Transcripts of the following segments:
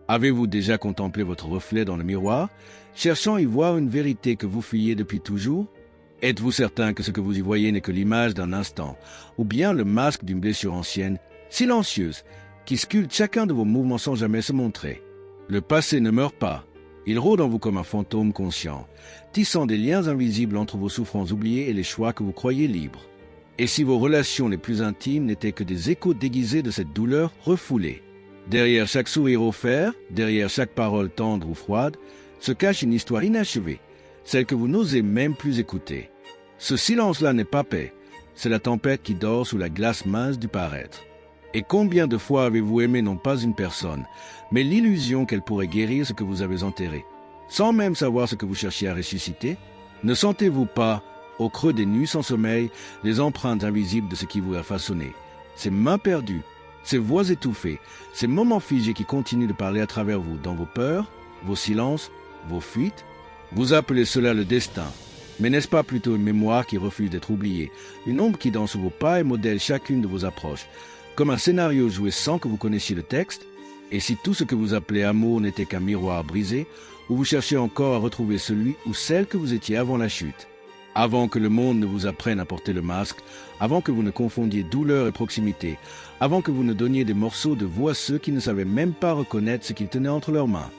Avez-vous déjà contemplé votre reflet dans le miroir, cherchant à y voir une vérité que vous fuyez depuis toujours? Êtes-vous certain que ce que vous y voyez n'est que l'image d'un instant, ou bien le masque d'une blessure ancienne, silencieuse, qui sculpte chacun de vos mouvements sans jamais se montrer? Le passé ne meurt pas. Il rôde en vous comme un fantôme conscient, tissant des liens invisibles entre vos souffrances oubliées et les choix que vous croyez libres. Et si vos relations les plus intimes n'étaient que des échos déguisés de cette douleur refoulée? Derrière chaque sourire offert, derrière chaque parole tendre ou froide, se cache une histoire inachevée, celle que vous n'osez même plus écouter. Ce silence-là n'est pas paix, c'est la tempête qui dort sous la glace mince du paraître. Et combien de fois avez-vous aimé non pas une personne, mais l'illusion qu'elle pourrait guérir ce que vous avez enterré, sans même savoir ce que vous cherchiez à ressusciter? Ne sentez-vous pas, au creux des nuits sans sommeil, les empreintes invisibles de ce qui vous a façonné, ces mains perdues, ces voix étouffées, ces moments figés qui continuent de parler à travers vous, dans vos peurs, vos silences, vos fuites? Vous appelez cela le destin, mais n'est-ce pas plutôt une mémoire qui refuse d'être oubliée, une ombre qui danse sous vos pas et modèle chacune de vos approches, comme un scénario joué sans que vous connaissiez le texte? Et si tout ce que vous appelez amour n'était qu'un miroir brisé, où vous cherchez encore à retrouver celui ou celle que vous étiez avant la chute, avant que le monde ne vous apprenne à porter le masque, avant que vous ne confondiez douleur et proximité, avant que vous ne donniez des morceaux de vous à ceux qui ne savaient même pas reconnaître ce qu'ils tenaient entre leurs mains?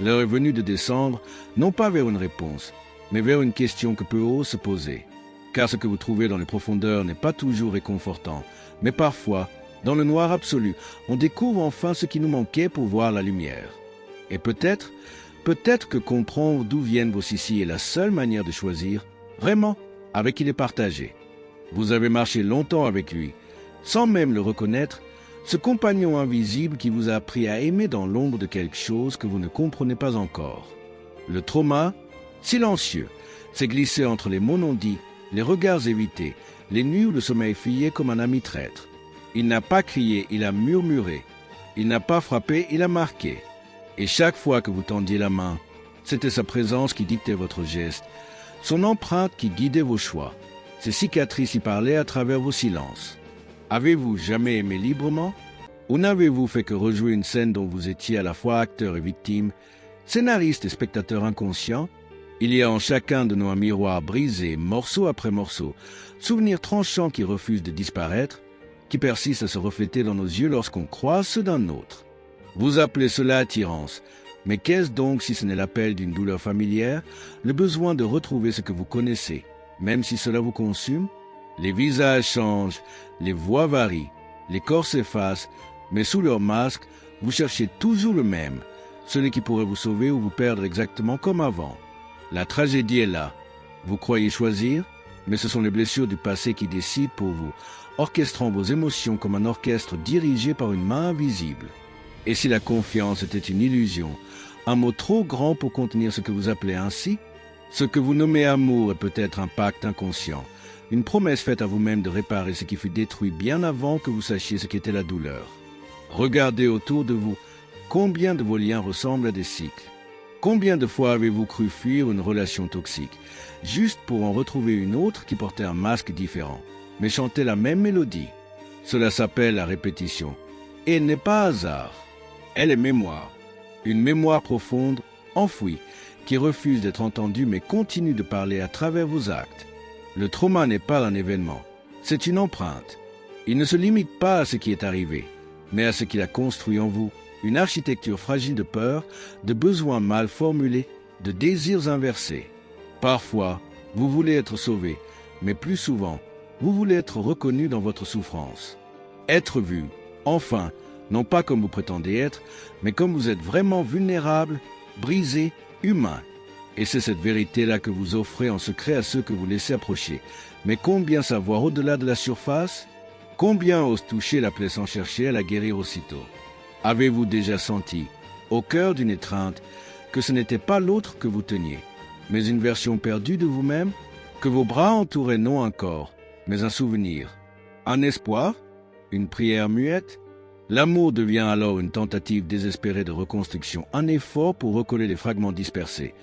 L'heure est venue de descendre, non pas vers une réponse, mais vers une question que peu osent se poser. Car ce que vous trouvez dans les profondeurs n'est pas toujours réconfortant, mais parfois, dans le noir absolu, on découvre enfin ce qui nous manquait pour voir la lumière. Et peut-être que comprendre d'où viennent vos soucis est la seule manière de choisir, vraiment, avec qui les partager. Vous avez marché longtemps avec lui, sans même le reconnaître, ce compagnon invisible qui vous a appris à aimer dans l'ombre de quelque chose que vous ne comprenez pas encore. Le trauma, silencieux, s'est glissé entre les mots non dits, les regards évités, les nuits où le sommeil fuyait comme un ami traître. Il n'a pas crié, il a murmuré. Il n'a pas frappé, il a marqué. Et chaque fois que vous tendiez la main, c'était sa présence qui dictait votre geste, son empreinte qui guidait vos choix. Ses cicatrices y parlaient à travers vos silences. Avez-vous jamais aimé librement? Ou n'avez-vous fait que rejouer une scène dont vous étiez à la fois acteur et victime, scénariste et spectateur inconscient? Il y a en chacun de nous un miroir brisé, morceau après morceau, souvenir tranchant qui refuse de disparaître, qui persiste à se refléter dans nos yeux lorsqu'on croise ceux d'un autre. Vous appelez cela attirance, mais qu'est-ce donc si ce n'est l'appel d'une douleur familière, le besoin de retrouver ce que vous connaissez, même si cela vous consume? Les visages changent, les voix varient, les corps s'effacent, mais sous leur masque, vous cherchez toujours le même, celui qui pourrait vous sauver ou vous perdre exactement comme avant. La tragédie est là. Vous croyez choisir, mais ce sont les blessures du passé qui décident pour vous, orchestrant vos émotions comme un orchestre dirigé par une main invisible. Et si la confiance était une illusion, un mot trop grand pour contenir ce que vous appelez ainsi? Ce que vous nommez amour est peut-être un pacte inconscient, une promesse faite à vous-même de réparer ce qui fut détruit bien avant que vous sachiez ce qu'était la douleur. Regardez autour de vous, combien de vos liens ressemblent à des cycles? Combien de fois avez-vous cru fuir une relation toxique, juste pour en retrouver une autre qui portait un masque différent, mais chantait la même mélodie? Cela s'appelle la répétition. Et elle n'est pas hasard. Elle est mémoire. Une mémoire profonde, enfouie, qui refuse d'être entendue mais continue de parler à travers vos actes. Le trauma n'est pas un événement, c'est une empreinte. Il ne se limite pas à ce qui est arrivé, mais à ce qu'il a construit en vous, une architecture fragile de peur, de besoins mal formulés, de désirs inversés. Parfois, vous voulez être sauvé, mais plus souvent, vous voulez être reconnu dans votre souffrance. Être vu, enfin, non pas comme vous prétendez être, mais comme vous êtes vraiment vulnérable, brisé, humain. Et c'est cette vérité-là que vous offrez en secret à ceux que vous laissez approcher. Mais combien savoir au-delà de la surface? Combien osent toucher la plaie sans chercher à la guérir aussitôt? Avez-vous déjà senti, au cœur d'une étreinte, que ce n'était pas l'autre que vous teniez, mais une version perdue de vous-même, que vos bras entouraient non un corps, mais un souvenir, un espoir, une prière muette? L'amour devient alors une tentative désespérée de reconstruction, un effort pour recoller les fragments dispersés,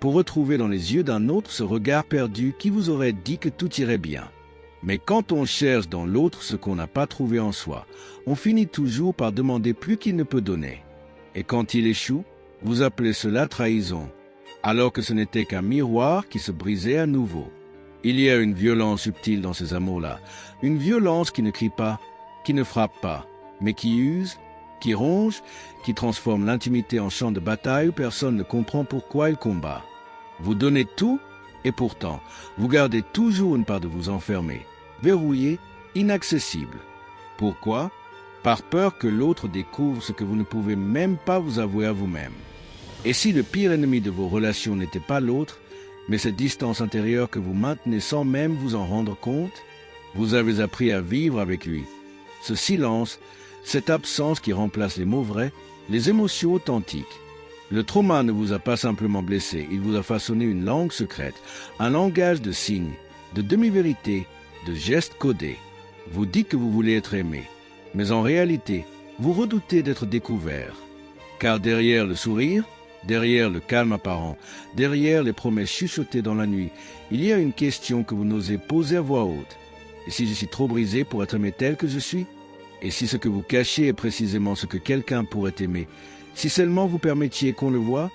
pour retrouver dans les yeux d'un autre ce regard perdu qui vous aurait dit que tout irait bien. Mais quand on cherche dans l'autre ce qu'on n'a pas trouvé en soi, on finit toujours par demander plus qu'il ne peut donner. Et quand il échoue, vous appelez cela trahison, alors que ce n'était qu'un miroir qui se brisait à nouveau. Il y a une violence subtile dans ces amours-là, une violence qui ne crie pas, qui ne frappe pas, mais qui use, qui ronge, qui transforme l'intimité en champ de bataille où personne ne comprend pourquoi il combat. Vous donnez tout, et pourtant, vous gardez toujours une part de vous enfermée, verrouillée, inaccessible. Pourquoi ? Par peur que l'autre découvre ce que vous ne pouvez même pas vous avouer à vous-même. Et si le pire ennemi de vos relations n'était pas l'autre, mais cette distance intérieure que vous maintenez sans même vous en rendre compte, vous avez appris à vivre avec lui. Ce silence, cette absence qui remplace les mots vrais, les émotions authentiques. Le trauma ne vous a pas simplement blessé, il vous a façonné une langue secrète, un langage de signes, de demi-vérités, de gestes codés. Vous dites que vous voulez être aimé, mais en réalité, vous redoutez d'être découvert. Car derrière le sourire, derrière le calme apparent, derrière les promesses chuchotées dans la nuit, il y a une question que vous n'osez poser à voix haute. Et si je suis trop brisé pour être aimé tel que je suis ? Et si ce que vous cachez est précisément ce que quelqu'un pourrait aimer ? Si seulement vous permettiez qu'on le voie ?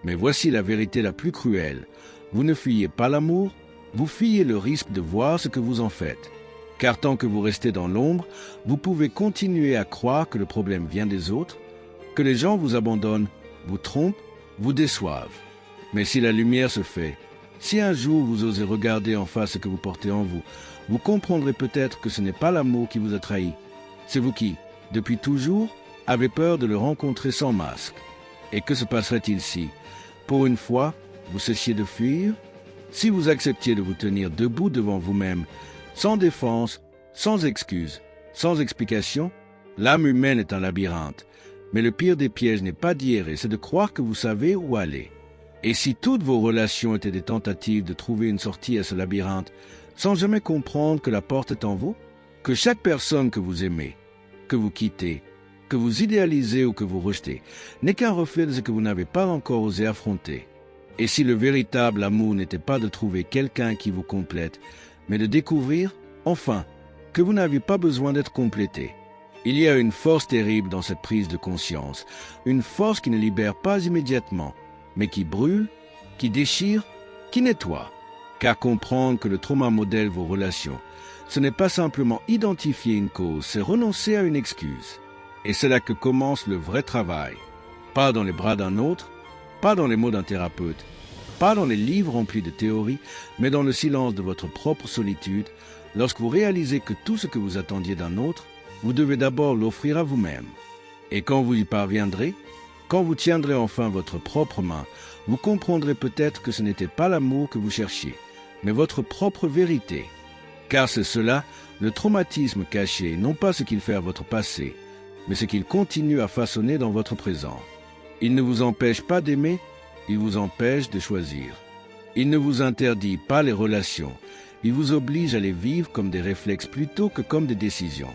Mais voici la vérité la plus cruelle. Vous ne fuyez pas l'amour, vous fuyez le risque de voir ce que vous en faites. Car tant que vous restez dans l'ombre, vous pouvez continuer à croire que le problème vient des autres, que les gens vous abandonnent, vous trompent, vous déçoivent. Mais si la lumière se fait, si un jour vous osez regarder en face ce que vous portez en vous, vous comprendrez peut-être que ce n'est pas l'amour qui vous a trahi. C'est vous qui, depuis toujours, avez peur de le rencontrer sans masque. Et que se passerait-il si, pour une fois, vous cessiez de fuir ? Si vous acceptiez de vous tenir debout devant vous-même, sans défense, sans excuse, sans explication, l'âme humaine est un labyrinthe. Mais le pire des pièges n'est pas d'y errer, c'est de croire que vous savez où aller. Et si toutes vos relations étaient des tentatives de trouver une sortie à ce labyrinthe, sans jamais comprendre que la porte est en vous, que chaque personne que vous aimez, que vous quittez, que vous idéalisez ou que vous rejetez, n'est qu'un reflet de ce que vous n'avez pas encore osé affronter. Et si le véritable amour n'était pas de trouver quelqu'un qui vous complète, mais de découvrir, enfin, que vous n'avez pas besoin d'être complété. Il y a une force terrible dans cette prise de conscience, une force qui ne libère pas immédiatement, mais qui brûle, qui déchire, qui nettoie. Car comprendre que le trauma modèle vos relations, ce n'est pas simplement identifier une cause, c'est renoncer à une excuse. Et c'est là que commence le vrai travail. Pas dans les bras d'un autre, pas dans les mots d'un thérapeute, pas dans les livres remplis de théories, mais dans le silence de votre propre solitude, lorsque vous réalisez que tout ce que vous attendiez d'un autre, vous devez d'abord l'offrir à vous-même. Et quand vous y parviendrez, quand vous tiendrez enfin votre propre main, vous comprendrez peut-être que ce n'était pas l'amour que vous cherchiez, mais votre propre vérité. Car c'est cela, le traumatisme caché, non pas ce qu'il fait à votre passé, mais ce qu'il continue à façonner dans votre présent. Il ne vous empêche pas d'aimer, il vous empêche de choisir. Il ne vous interdit pas les relations, il vous oblige à les vivre comme des réflexes plutôt que comme des décisions.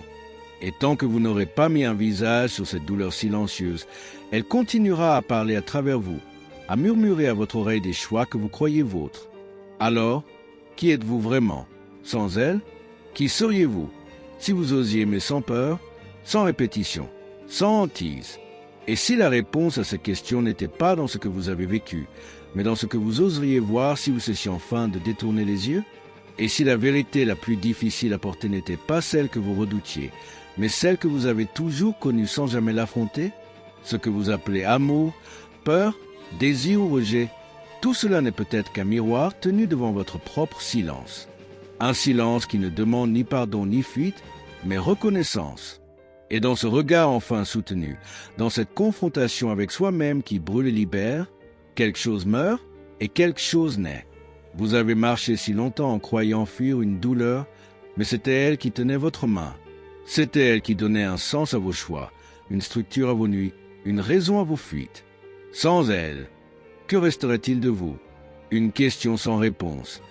Et tant que vous n'aurez pas mis un visage sur cette douleur silencieuse, elle continuera à parler à travers vous, à murmurer à votre oreille des choix que vous croyez vôtres. Alors, qui êtes-vous vraiment ? Sans elle, qui seriez-vous si vous osiez aimer sans peur, sans répétition, sans hantise? Et si la réponse à cette question n'était pas dans ce que vous avez vécu, mais dans ce que vous oseriez voir si vous cessiez enfin de détourner les yeux? Et si la vérité la plus difficile à porter n'était pas celle que vous redoutiez, mais celle que vous avez toujours connue sans jamais l'affronter? Ce que vous appelez amour, peur, désir ou rejet, tout cela n'est peut-être qu'un miroir tenu devant votre propre silence. Un silence qui ne demande ni pardon ni fuite, mais reconnaissance. Et dans ce regard enfin soutenu, dans cette confrontation avec soi-même qui brûle et libère, quelque chose meurt et quelque chose naît. Vous avez marché si longtemps en croyant fuir une douleur, mais c'était elle qui tenait votre main. C'était elle qui donnait un sens à vos choix, une structure à vos nuits, une raison à vos fuites. Sans elle, que resterait-il de vous? Une question sans réponse.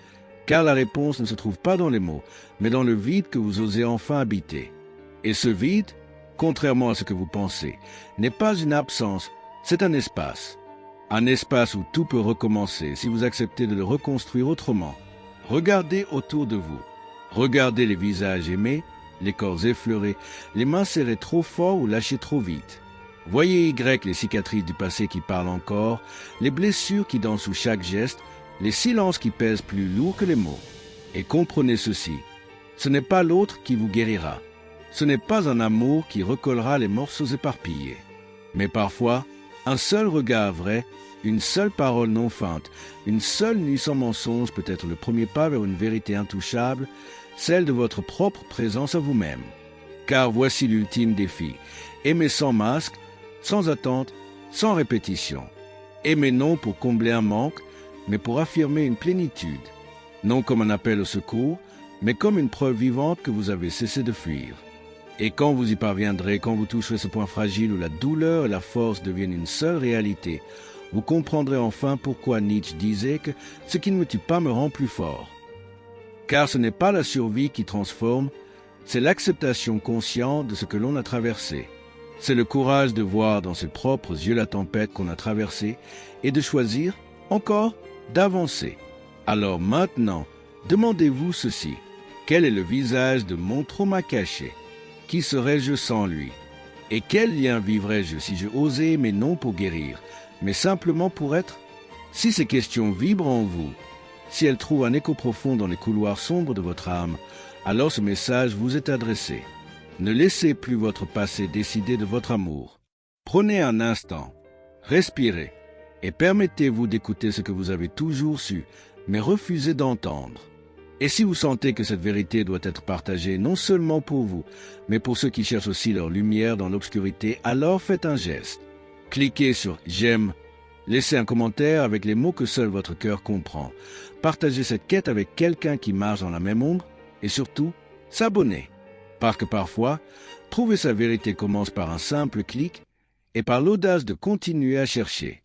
Car la réponse ne se trouve pas dans les mots, mais dans le vide que vous osez enfin habiter. Et ce vide, contrairement à ce que vous pensez, n'est pas une absence, c'est un espace. Un espace où tout peut recommencer si vous acceptez de le reconstruire autrement. Regardez autour de vous. Regardez les visages aimés, les corps effleurés, les mains serrées trop fort ou lâchées trop vite. Voyez Y les cicatrices du passé qui parlent encore, les blessures qui dansent sous chaque geste, les silences qui pèsent plus lourd que les mots. Et comprenez ceci, ce n'est pas l'autre qui vous guérira. Ce n'est pas un amour qui recollera les morceaux éparpillés. Mais parfois, un seul regard vrai, une seule parole non feinte, une seule nuit sans mensonge peut être le premier pas vers une vérité intouchable, celle de votre propre présence à vous-même. Car voici l'ultime défi. Aimer sans masque, sans attente, sans répétition. Aimer non pour combler un manque, mais pour affirmer une plénitude. Non comme un appel au secours, mais comme une preuve vivante que vous avez cessé de fuir. Et quand vous y parviendrez, quand vous toucherez ce point fragile où la douleur et la force deviennent une seule réalité, vous comprendrez enfin pourquoi Nietzsche disait que ce qui ne me tue pas me rend plus fort. Car ce n'est pas la survie qui transforme, c'est l'acceptation consciente de ce que l'on a traversé. C'est le courage de voir dans ses propres yeux la tempête qu'on a traversée et de choisir, encore, d'avancer. Alors maintenant, demandez-vous ceci. Quel est le visage de mon trauma caché? Qui serais-je sans lui? Et quel lien vivrais-je si je osais aimer non pour guérir, mais simplement pour être? Si ces questions vibrent en vous, si elles trouvent un écho profond dans les couloirs sombres de votre âme, alors ce message vous est adressé. Ne laissez plus votre passé décider de votre amour. Prenez un instant, respirez, et permettez-vous d'écouter ce que vous avez toujours su, mais refusez d'entendre. Et si vous sentez que cette vérité doit être partagée non seulement pour vous, mais pour ceux qui cherchent aussi leur lumière dans l'obscurité, alors faites un geste. Cliquez sur « J'aime », laissez un commentaire avec les mots que seul votre cœur comprend. Partagez cette quête avec quelqu'un qui marche dans la même ombre, et surtout, s'abonner. Parce que parfois, trouver sa vérité commence par un simple clic et par l'audace de continuer à chercher.